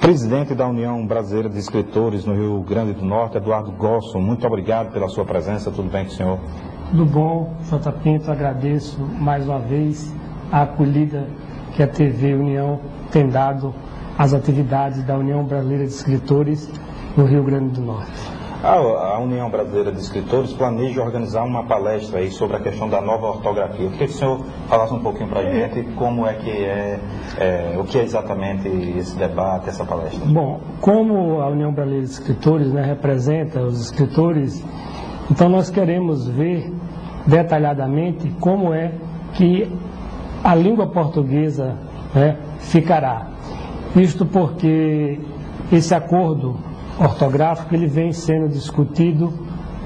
Presidente da União Brasileira de Escritores no Rio Grande do Norte, Eduardo Gosso, muito obrigado pela sua presença. Tudo bem com o senhor? Tudo bom, J. Pinto. Agradeço mais uma vez a acolhida que a TV União tem dado às atividades da União Brasileira de Escritores no Rio Grande do Norte. A União Brasileira de Escritores planeja organizar uma palestra aí sobre a questão da nova ortografia. Eu queria que o senhor falasse um pouquinho para a gente como é que o que é exatamente esse debate, essa palestra. Bom, como a União Brasileira de Escritores, né, representa os escritores, então nós queremos ver detalhadamente como é que a língua portuguesa, né, ficará. Isto porque esse acordo ortográfico ele vem sendo discutido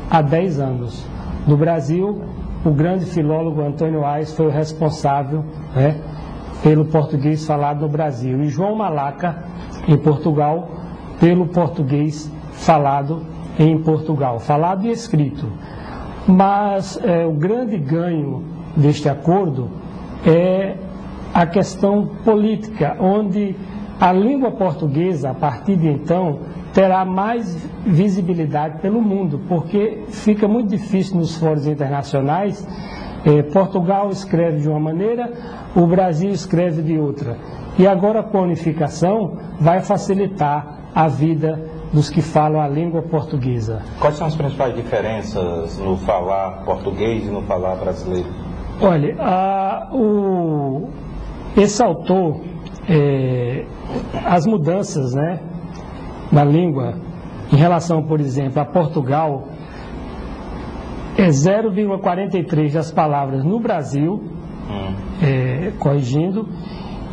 há 10 anos. No Brasil, o grande filólogo Antônio Aires foi o responsável, né, pelo português falado no Brasil, e João Malaca, em Portugal, pelo português falado em Portugal, falado e escrito. Mas o grande ganho deste acordo é a questão política, onde a língua portuguesa, a partir de então, terá mais visibilidade pelo mundo, porque fica muito difícil nos fóruns internacionais. Portugal escreve de uma maneira, o Brasil escreve de outra. E agora com a unificação vai facilitar a vida dos que falam a língua portuguesa. Quais são as principais diferenças no falar português e no falar brasileiro? Olha, esse autor, as mudanças, né, na língua, em relação, por exemplo, a Portugal, é 0,43 das palavras no Brasil, corrigindo,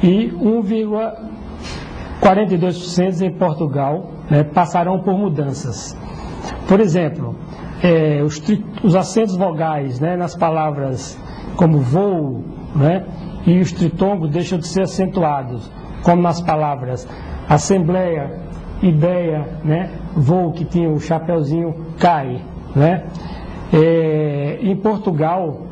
e 1,42% em Portugal, né, passarão por mudanças. Por exemplo, os acentos vogais, né, nas palavras como voo, né, e os tritongos deixam de ser acentuados, como nas palavras assembleia, ideia, né, voo, que tinha o chapeuzinho, cai, né? Em Portugal,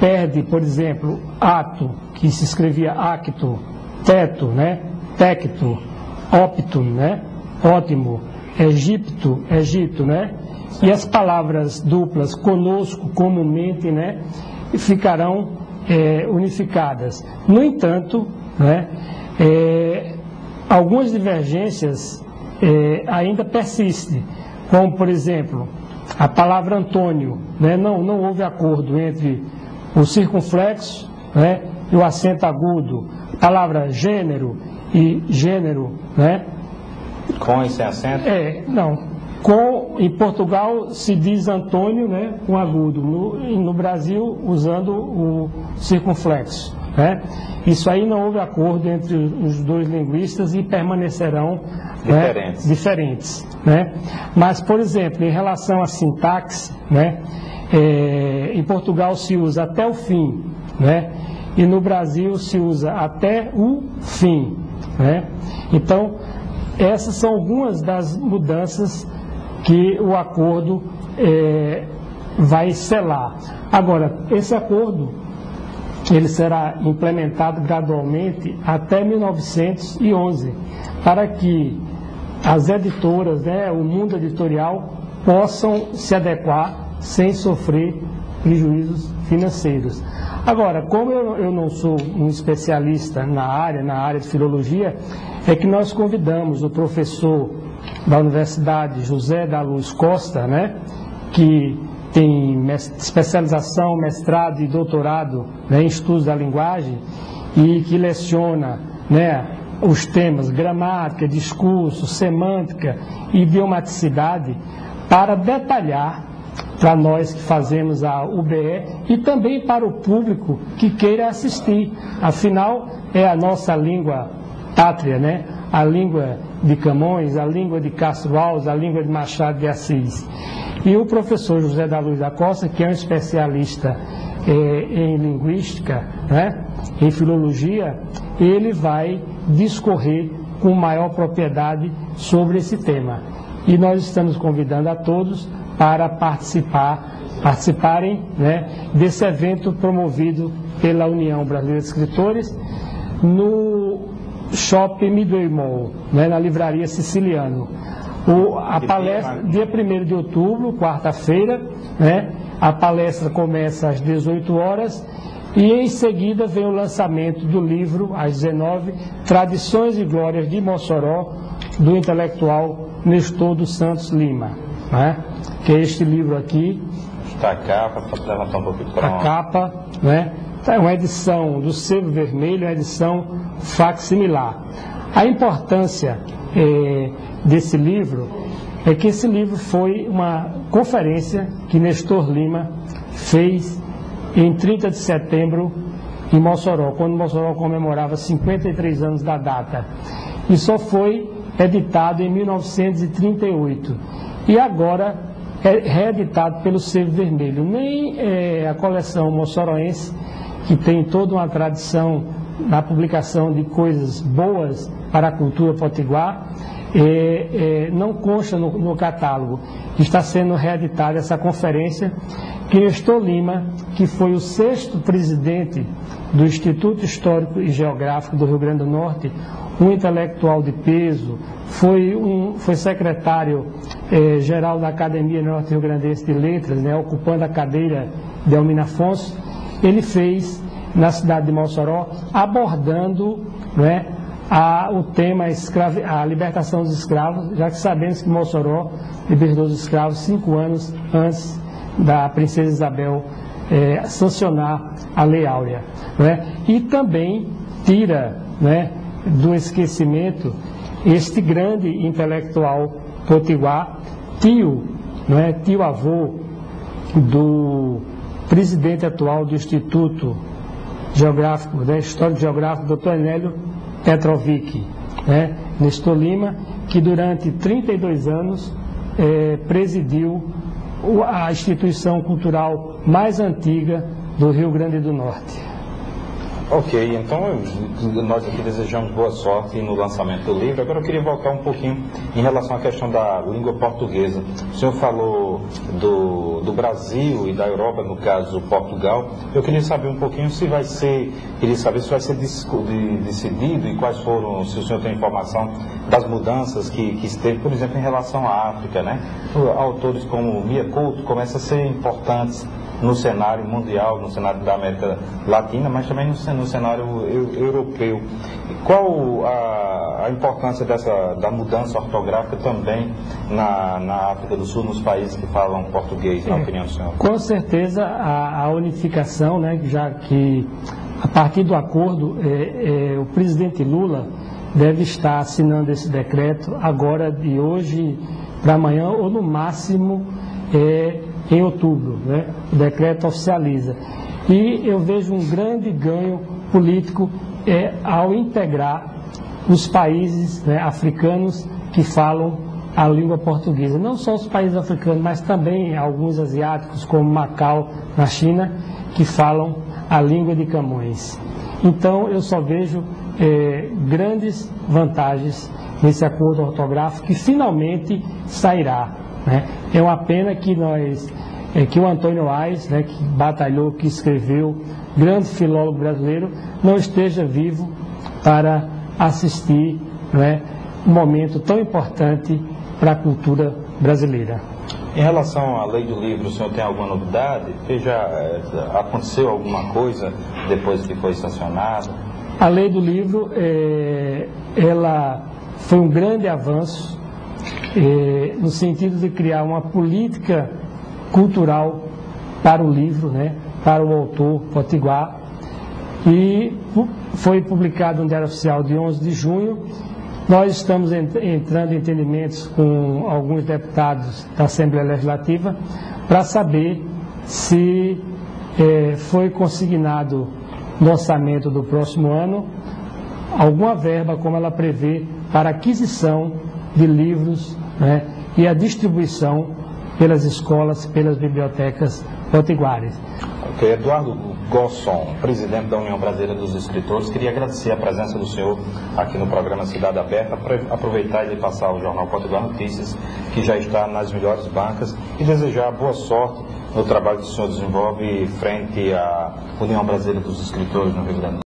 perde, por exemplo, ato, que se escrevia acto, teto, né, tecto, optum, né, ótimo, Egipto, Egito, né? E as palavras duplas, conosco, comumente, né, ficarão unificadas. No entanto, né, algumas divergências ainda persistem, como, por exemplo, a palavra Antônio, né, não houve acordo entre o circunflexo, né, e o acento agudo. A palavra gênero e gênero, né? Com e sem acento? Não. Em Portugal se diz Antônio, né, com agudo, no Brasil usando o circunflexo, né? Isso aí não houve acordo entre os dois linguistas e permanecerão diferentes, né? Mas, por exemplo, em relação à sintaxe, né, em Portugal se usa até o fim, né, e no Brasil se usa até o fim, né? Então, essas são algumas das mudanças que o acordo vai selar. Agora, esse acordo ele será implementado gradualmente até 1911, para que as editoras, né, o mundo editorial, possam se adequar sem sofrer prejuízos financeiros. Agora, como eu não sou um especialista na área de filologia, é que nós convidamos o professor da Universidade José da Luz Costa, né, que tem especialização, mestrado e doutorado, né, em estudos da linguagem, e que leciona, né, os temas gramática, discurso, semântica e idiomaticidade, para detalhar para nós que fazemos a UBE e também para o público que queira assistir. Afinal, é a nossa língua pátria, né? A língua de Camões, a língua de Castro Alves, a língua de Machado de Assis. E o professor José da Luz da Costa, que é um especialista em linguística, né, em filologia, ele vai discorrer com maior propriedade sobre esse tema. E nós estamos convidando a todos para participarem, né, desse evento promovido pela União Brasileira de Escritores, no Shopping Midway Mall, né, na Livraria Siciliano. A palestra, dia 1º de outubro, quarta-feira, né, a palestra começa às 18 horas e em seguida vem o lançamento do livro, às 19, Tradições e Glórias de Mossoró, do intelectual Nestor dos Santos Lima, né, que é este livro aqui. Está a capa, para levantar um pouquinho para a capa, né, é uma edição do selo vermelho, uma edição facsimilar. A importância desse livro é que esse livro foi uma conferência que Nestor Lima fez em 30 de setembro em Mossoró, quando Mossoró comemorava 53 anos da data. E só foi editado em 1938. E agora é reeditado pelo Selo Vermelho. Nem a coleção moçoroense, que tem toda uma tradição na publicação de coisas boas para a cultura potiguar, não consta no catálogo. Está sendo reeditada essa conferência que Nestor Lima, que foi o 6º presidente do Instituto Histórico e Geográfico do Rio Grande do Norte, um intelectual de peso, foi secretário geral da Academia Norte-Rio-Grandense de Letras, né, ocupando a cadeira de Almir Afonso. Ele fez na cidade de Mossoró, abordando, né, o tema a libertação dos escravos, já que sabemos que Mossoró libertou os escravos 5 anos antes da princesa Isabel sancionar a Lei Áurea, né? E também tira, né, do esquecimento este grande intelectual potiguar, tio avô do presidente atual do Instituto Geográfico, né, Histórico Geográfico, Dr. Enélio Petrovic, né, Nestor Lima, que durante 32 anos presidiu a instituição cultural mais antiga do Rio Grande do Norte. Ok, então nós aqui desejamos boa sorte no lançamento do livro. Agora eu queria voltar um pouquinho em relação à questão da língua portuguesa. O senhor falou do Brasil e da Europa, no caso Portugal. Eu queria saber um pouquinho se vai ser decidido e quais foram, se o senhor tem informação das mudanças que esteve, por exemplo, em relação à África, né? Autores como Mia Couto começam a ser importantes no cenário mundial, no cenário da América Latina, mas também no cenário europeu. Qual a importância da mudança ortográfica também na África do Sul, nos países que falam português, na opinião do senhor? Com certeza a unificação, né, já que a partir do acordo o presidente Lula deve estar assinando esse decreto agora, de hoje para amanhã, ou no máximo em outubro, né? O decreto oficializa. E eu vejo um grande ganho político ao integrar os países, né, africanos que falam a língua portuguesa. Não só os países africanos, mas também alguns asiáticos, como Macau, na China, que falam a língua de Camões. Então, eu só vejo grandes vantagens nesse acordo ortográfico que finalmente sairá, né? É uma pena que que o Antônio Aires, né, que batalhou, que escreveu, grande filólogo brasileiro, não esteja vivo para assistir, né, um momento tão importante para a cultura brasileira. Em relação à lei do livro, o senhor tem alguma novidade? Já aconteceu alguma coisa depois que foi sancionada? A lei do livro, ela foi um grande avanço no sentido de criar uma política cultural para o livro, né, para o autor potiguar, e foi publicado no Diário Oficial de 11 de junho. Nós estamos entrando em entendimentos com alguns deputados da Assembleia Legislativa para saber se foi consignado no orçamento do próximo ano alguma verba, como ela prevê, para aquisição de livros, né, e a distribuição pelas escolas, pelas bibliotecas potiguares. Ok, Eduardo Gosson, presidente da União Brasileira dos Escritores, queria agradecer a presença do senhor aqui no programa Cidade Aberta, aproveitar e passar ao Jornal Potiguar Notícias, que já está nas melhores bancas, e desejar boa sorte no trabalho que o senhor desenvolve frente à União Brasileira dos Escritores no Rio Grande do Norte.